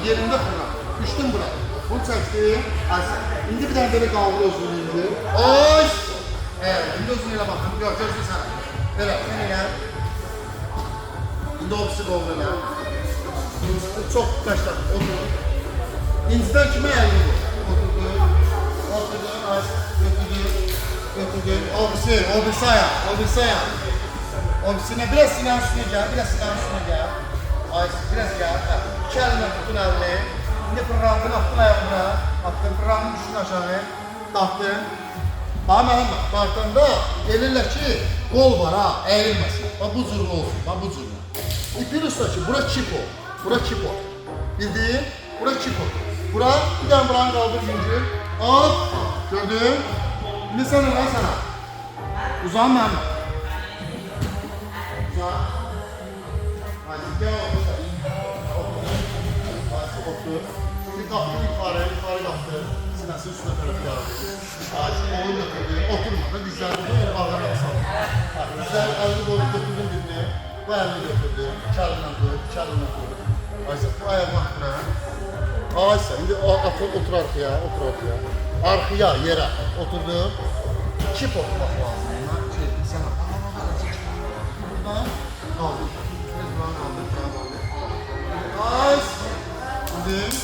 yerində fırlan. Düşdün bura. Bunu çəkdim. Aysən. İndi bir dənə belə qaldır özünü indi. Oy! İndi özünü elə baxın. Yox, gözlü sənə. Belə, sən elə. İndi o birisi qoldu elə. Çox qaçlar. Otur. İncidən kimə əlini vur? Oturdu. Oturdu. Aysən. Götürdü. O birisi ayaq. O birisine biraz silahın üstüne gel. Aysen biraz gel. İki eline tutun elini. Şimdi fırlandın, attın ayağına. Attın, fırlandın, düşün aşağı. Tahtın. Bana Mehmet, baktığında gelirler ki gol var ha, eğilmesin. Bak bu cürlü olsun, bak bu cürlü. İpin üstteki, bura çipo. Bildiğin, bura çipo. Bura, bir tane buranı kaldır zincir. Hop, gördün. Şimdi sen lan sana. Uzan Mehmet. Uzan. Hadi gel otur. Otur. Şimdi kalktı yukarı kalktı. Sinesi üstüne tarafı geldi. Onu götürdü. Oturmadı. Dizler burada bağlarına saldı. Dizler elini doğru götürdüm birini. Bu elini götürdü. İki eline koydu. Ayşe bu ayağı bak buraya. Ayşe şimdi otur arkaya. Arkaya yere oturdu. Çip oturmak lazım.